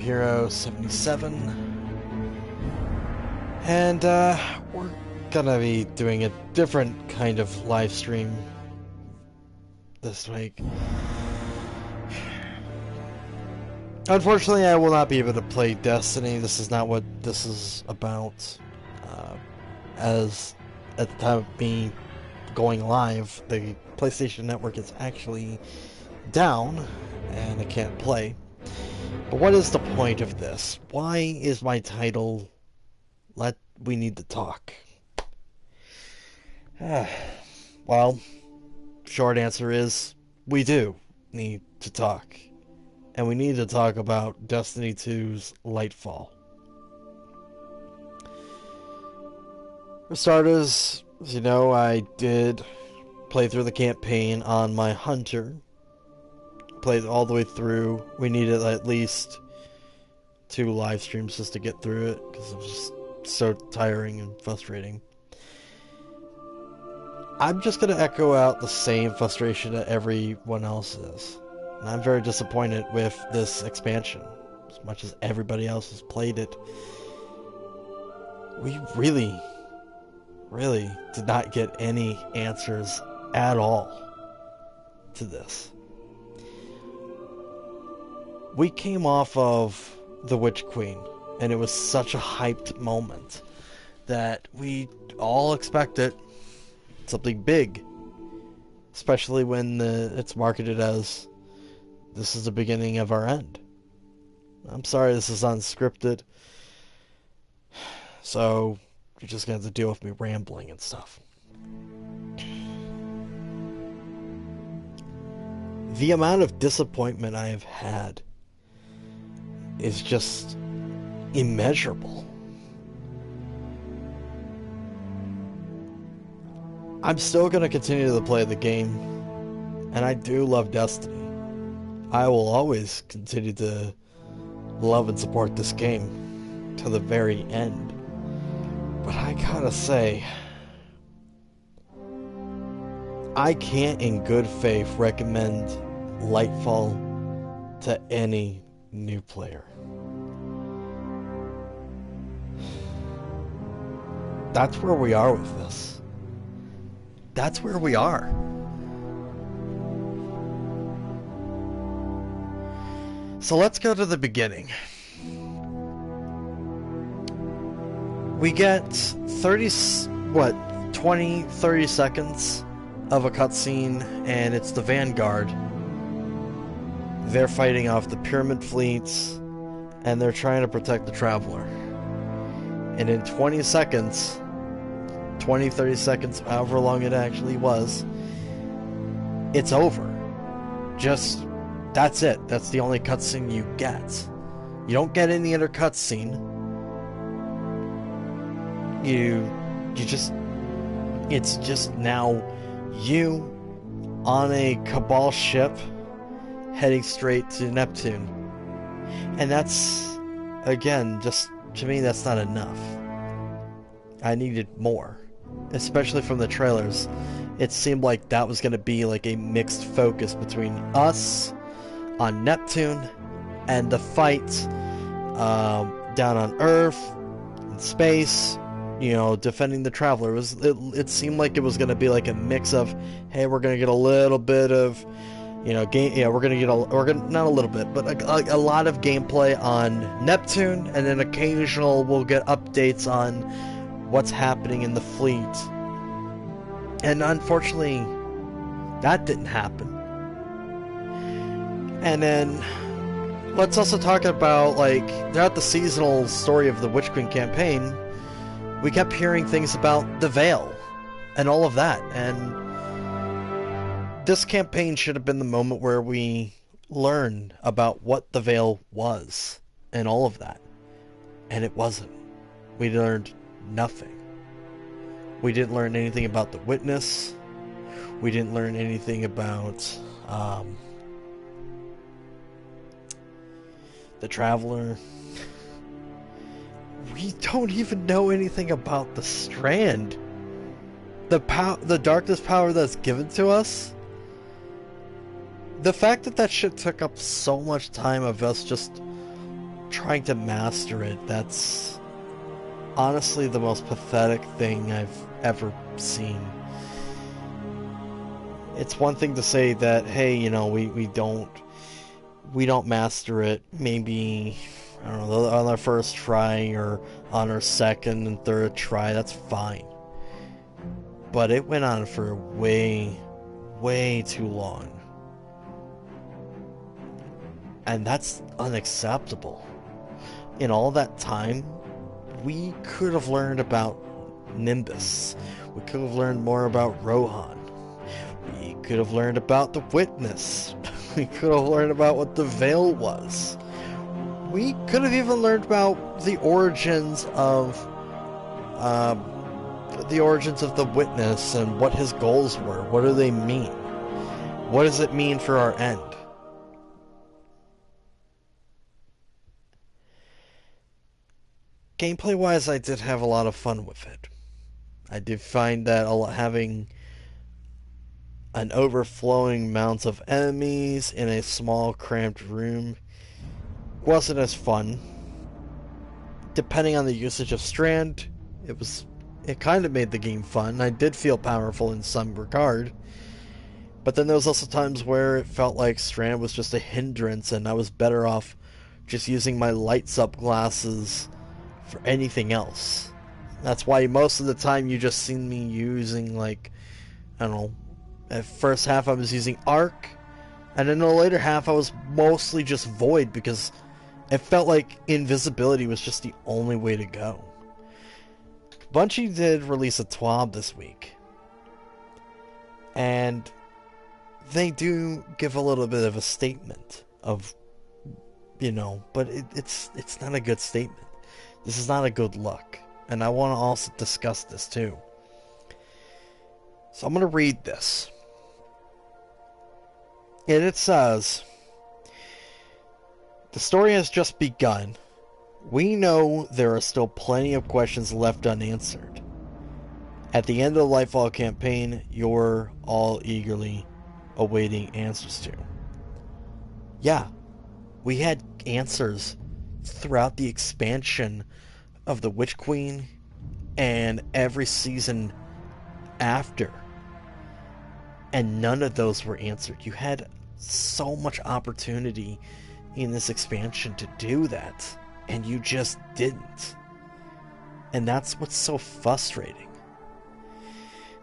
Hero 77, and we're gonna be doing a different kind of live stream this week. Unfortunately, I will not be able to play Destiny. This is not what this is about. As at the time of me going live, the PlayStation Network is actually down, and I can't play. But what is the point of this? Why is my title We Need to Talk? Well, short answer is we do need to talk. And we need to talk about Destiny 2's Lightfall. For starters, as you know, I did play through the campaign on my Hunter. Played all the way through. We needed at least 2 live streams just to get through it because it was just so tiring and frustrating. I'm just going to echo out the same frustration that everyone else is. And I'm very disappointed with this expansion. As much as everybody else has played it, we really did not get any answers at all to this. We came off of The Witch Queen, and it was such a hyped moment that we all expected something big, especially when it's marketed as this is the beginning of our end. I'm sorry this is unscripted, so you're just gonna have to deal with me rambling and stuff. The amount of disappointment I have had is just immeasurable. I'm still going to continue to play the game, and I do love Destiny. I will always continue to love and support this game to the very end. But I gotta say, I can't in good faith recommend Lightfall to any new player. That's where we are with this. That's where we are. So let's go to the beginning. We get 30 seconds of a cutscene, and it's the Vanguard. They're fighting off the Pyramid fleets, and they're trying to protect the Traveler. And in 20 seconds, 30 seconds, however long it actually was, it's over. Just, that's it. That's the only cutscene you get. You don't get any other cutscene. It's just now you on a Cabal ship heading straight to Neptune. And that's, again, just, to me, that's not enough. I needed more. Especially from the trailers. It seemed like that was going to be like a mixed focus between us on Neptune and the fight down on Earth, in space, you know, defending the Traveler. It seemed like it was going to be like a mix of, hey, we're going to get a little bit of, you know, we're going to get not a little bit, but a lot of gameplay on Neptune, and then we'll get updates on what's happening in the fleet. And unfortunately, that didn't happen. And then let's also talk about, like, throughout the seasonal story of the Witch Queen campaign, we kept hearing things about the Veil and all of that. And this campaign should have been the moment where we learned about what the Veil was and all of that. And it wasn't. We learned nothing. We didn't learn anything about the Witness. We didn't learn anything about the Traveler. We don't even know anything about the Strand. The darkness power that's given to us. The fact that shit took up so much time of us just trying to master it, that's honestly the most pathetic thing I've ever seen. It's one thing to say that, hey, you know, we don't master it, maybe, I don't know, on our first try or on our second and third try, that's fine. But it went on for way too long. And that's unacceptable. In all that time, we could have learned about Nimbus. We could have learned more about Rohan. We could have learned about the Witness. We could have learned about what the Veil was. We could have even learned about the origins of the Witness and what his goals were. What do they mean? What does it mean for our end? Gameplay-wise, I did have a lot of fun with it. I did find that having an overflowing amount of enemies in a small, cramped room wasn't as fun. Depending on the usage of Strand, it kind of made the game fun. I did feel powerful in some regard. But then there was also times where it felt like Strand was just a hindrance and I was better off just using my lights up glasses for anything else. That's why most of the time you just seen me using, like, I don't know, at first half I was using Arc, and in the later half I was mostly just Void because it felt like invisibility was just the only way to go. Bungie did release a TWAB this week, and they do give a little bit of a statement of, you know, but it's not a good statement. This is not a good look. And I want to also discuss this too. So I'm going to read this. And it says, the story has just begun. We know there are still plenty of questions left unanswered. At the end of the Lightfall campaign, you're all eagerly awaiting answers to. Yeah, we had answers throughout the expansion of the Witch Queen and every season after, and none of those were answered. You had so much opportunity in this expansion to do that, and you just didn't. And that's what's so frustrating.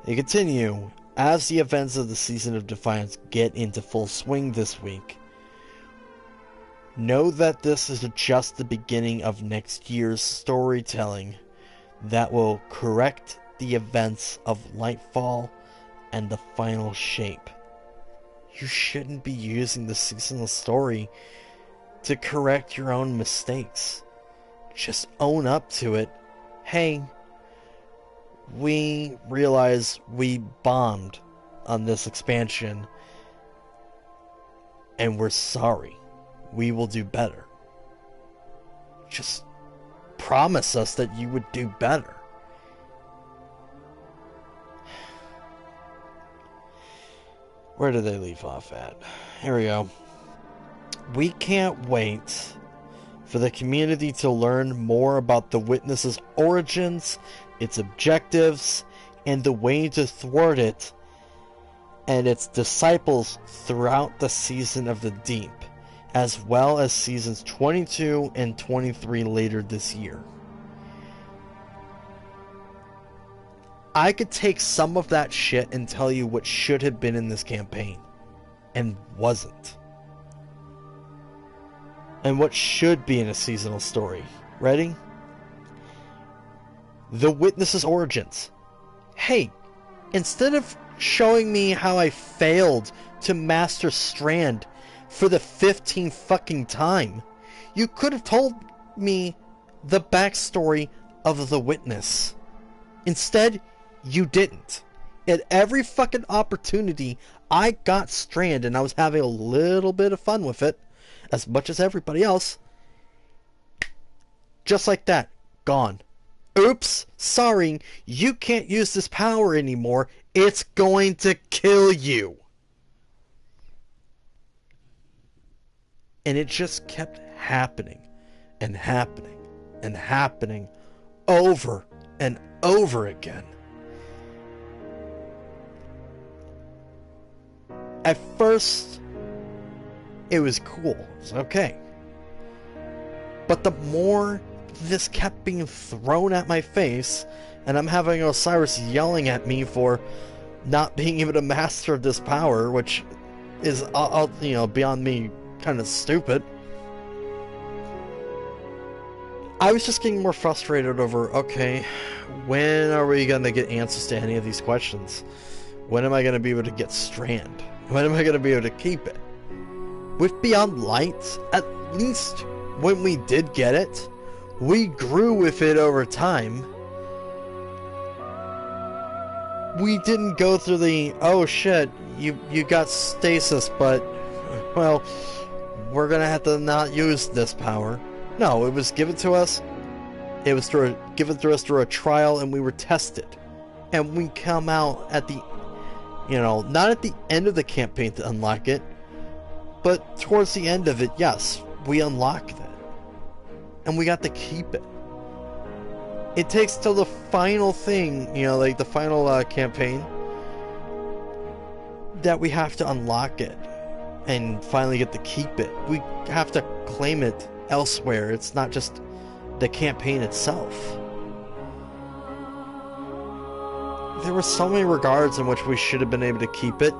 They continue, as the events of the Season of Defiance get into full swing this week, know that this is just the beginning of next year's storytelling that will correct the events of Lightfall and the final shape. You shouldn't be using the seasonal story to correct your own mistakes. Just own up to it. Hey, we realize we bombed on this expansion, and we're sorry. We will do better. Just promise us that you would do better. Where did they leave off at? Here we go. We can't wait for the community to learn more about the Witness's origins, its objectives, and the way to thwart it and its disciples throughout the Season of the Deep, as well as Seasons 22 and 23 later this year. I could take some of that shit and tell you what should have been in this campaign, and wasn't. And what should be in a seasonal story. Ready? The Witness's origins. Hey, instead of showing me how I failed to master Strand for the 15th fucking time, you could have told me the backstory of the Witness. Instead, you didn't. At every fucking opportunity, I got Strand and I was having a little bit of fun with it, as much as everybody else. Just like that, gone. Oops, sorry, you can't use this power anymore. It's going to kill you. And it just kept happening. and happening and happening over and over again. At first, it was cool. It's okay. But the more this kept being thrown at my face, and I'm having Osiris yelling at me for not being able to master this power, which is, beyond me kind of stupid. I was just getting more frustrated over, okay, when are we going to get answers to any of these questions? When am I going to be able to get Strand? When am I going to be able to keep it? With Beyond Light, at least when we did get it, we grew with it over time. We didn't go through the, oh shit, you got stasis, but, well, we're going to have to not use this power. No, it was given to us. It was given to us through a trial, and we were tested. And we come out at the, not at the end of the campaign to unlock it, but towards the end of it, yes, we unlocked it. And we got to keep it. It takes till the final thing, like the final campaign, that we have to unlock it and finally get to keep it. We have to claim it elsewhere. It's not just the campaign itself. There were so many regards in which we should have been able to keep it,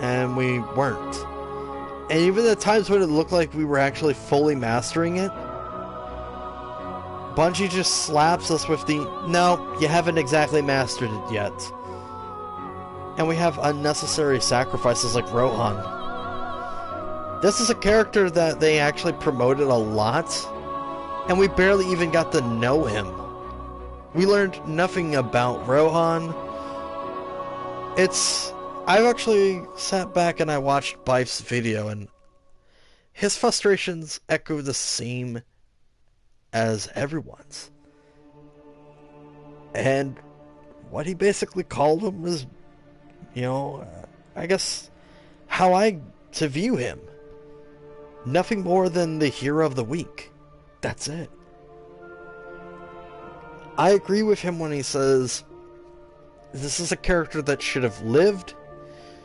and we weren't. And even the times when it looked like we were actually fully mastering it, Bungie just slaps us with the, no, you haven't exactly mastered it yet. And we have unnecessary sacrifices like Rohan. This is a character that they actually promoted a lot, and we barely even got to know him. We learned nothing about Rohan. I've actually sat back and I watched Bife's video, and his frustrations echo the same as everyone's. And what he basically called him was, I guess, how I to view him. Nothing more than the hero of the week. That's it. I agree with him when he says, this is a character that should have lived,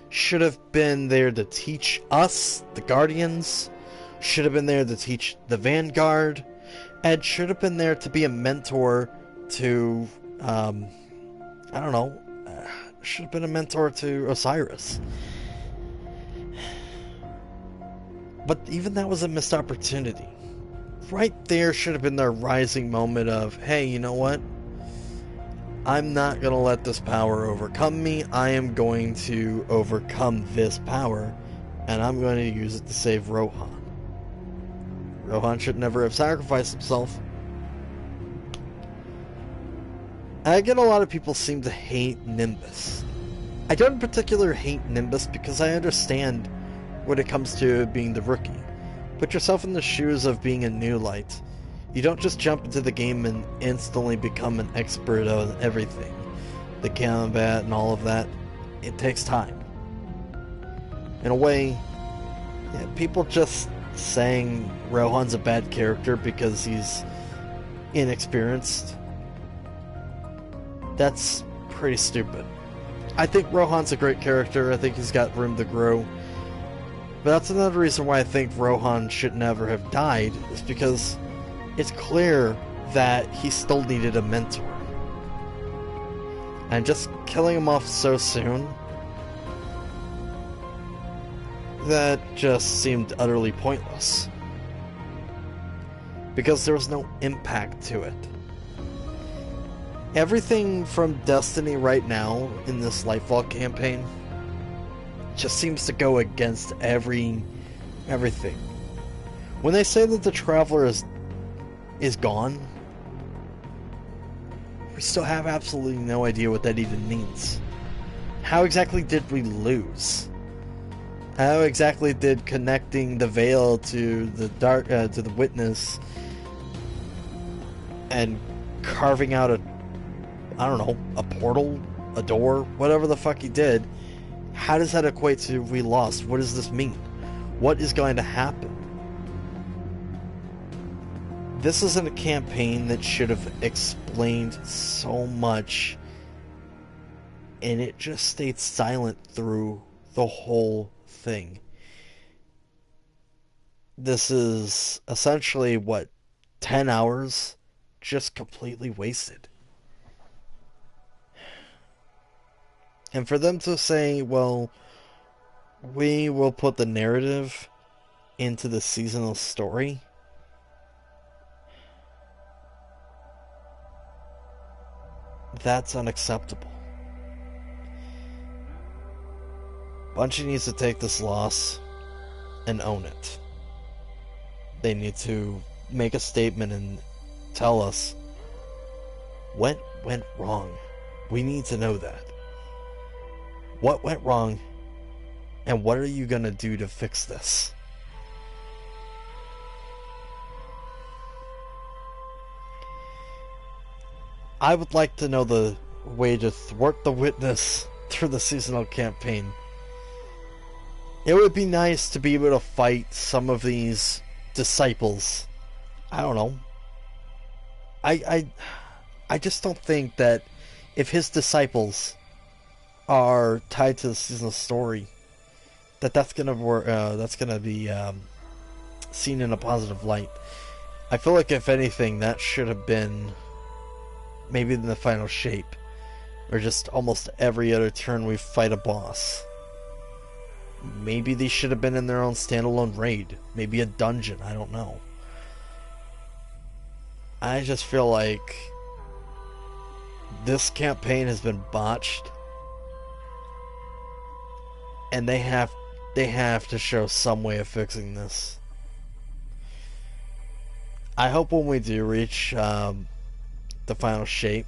should have been there to teach us, the Guardians, should have been there to teach the Vanguard, and should have been there to be a mentor to, should have been a mentor to Osiris. But even that was a missed opportunity. Right there should have been their rising moment of, hey, you know what? I'm not going to let this power overcome me. I am going to overcome this power, and I'm going to use it to save Rohan. Rohan should never have sacrificed himself. I get a lot of people seem to hate Nimbus. I don't in particular hate Nimbus because I understand when it comes to being the rookie. Put yourself in the shoes of being a new light. You don't just jump into the game and instantly become an expert on everything. The combat and all of that. It takes time. In a way, people just saying Rohan's a bad character because he's inexperienced, that's pretty stupid. I think Rohan's a great character. I think he's got room to grow. But that's another reason why I think Rohan should never have died, is because it's clear that he still needed a mentor. And just killing him off so soon, that just seemed utterly pointless. Because there was no impact to it. Everything from Destiny right now in this Lightfall campaign just seems to go against everything. When they say that the Traveler is gone, we still have absolutely no idea what that even means. How exactly did we lose? How exactly did connecting the Veil to the to the Witness and carving out a portal, a door, whatever the fuck he did, how does that equate to we lost? What does this mean? What is going to happen? this isn't a campaign that should have explained so much, and it just stayed silent through the whole thing. This is essentially, what, 10 hours just completely wasted. And for them to say, well, we will put the narrative into the seasonal story, that's unacceptable. Bungie needs to take this loss and own it. They need to make a statement and tell us what went wrong. We need to know that. What went wrong, and what are you going to do to fix this? I would like to know the way to thwart the witness through the seasonal campaign. It would be nice to be able to fight some of these disciples. I don't know. I just don't think that if his disciples are tied to the seasonal story, that's gonna work. That's gonna be seen in a positive light. I feel like if anything, that should have been maybe in the final shape, or just almost every other turn we fight a boss. Maybe they should have been in their own standalone raid. Maybe a dungeon, I don't know. I just feel like this campaign has been botched, and they have to show some way of fixing this. I hope when we do reach the final shape,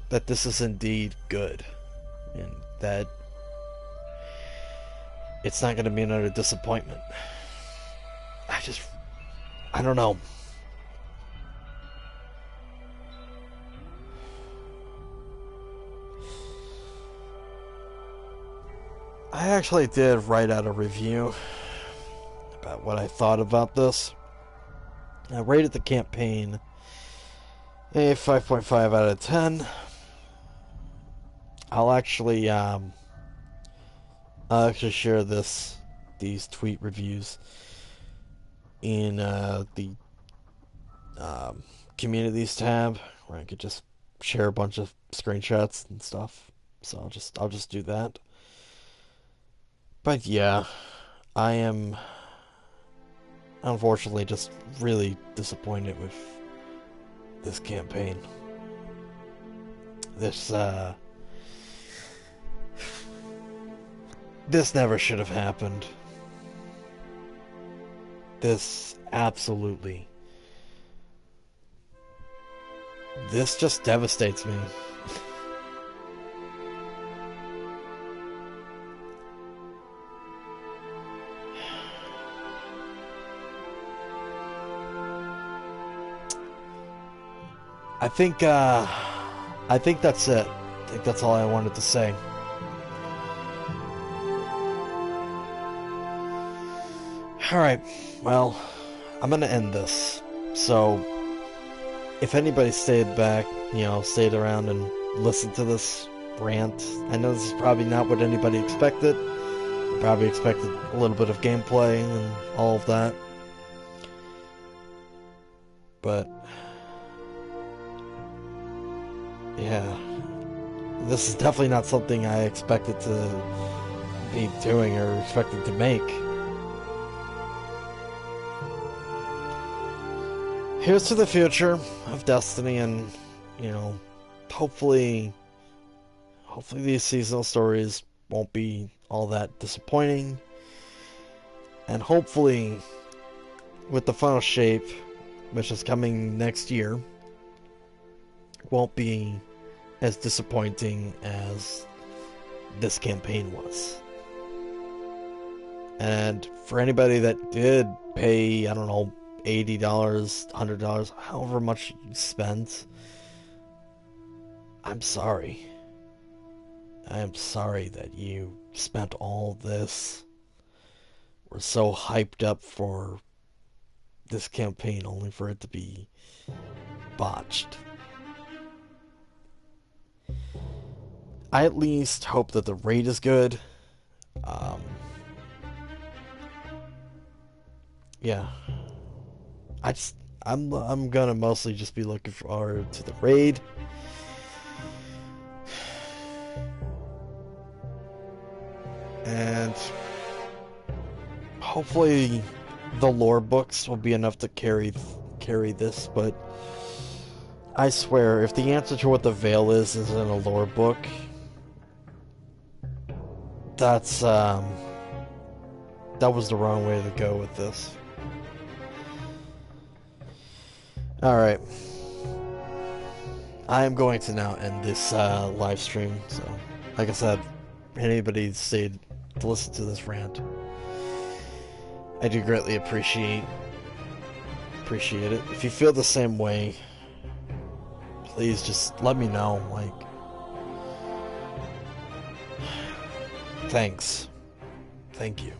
that this is indeed good, and that it's not going to be another disappointment. I don't know. I actually did write out a review about what I thought about this. I rated the campaign a 5.5 out of 10. I'll actually share these tweet reviews in the communities tab, where I could just share a bunch of screenshots and stuff. So I'll just do that. But yeah, I am unfortunately just really disappointed with this campaign. This never should have happened. This just devastates me. I think that's it. I think that's all I wanted to say. Alright, well, I'm gonna end this. So, if anybody stayed back, stayed around and listened to this rant, I know this is probably not what anybody expected. They probably expected a little bit of gameplay and all of that. But yeah, this is definitely not something I expected to be doing or expected to make. Here's to the future of Destiny, and hopefully these seasonal stories won't be all that disappointing, and hopefully with the final shape, which is coming next year, won't be as disappointing as this campaign was. And for anybody that did pay, I don't know, $80, $100, however much you spent, I'm sorry. I am sorry that you spent all this. We're so hyped up for this campaign only for it to be botched. I at least hope that the raid is good. Yeah. I'm gonna mostly just be looking forward to the raid. And hopefully the lore books will be enough to carry this, but I swear, if the answer to what the Veil is in a lore book, that's that was the wrong way to go with this. Alright. I am going to now end this live stream, so like I said, anybody stayed to listen to this rant, I do greatly appreciate it. If you feel the same way, please just let me know. Like, thanks. Thank you.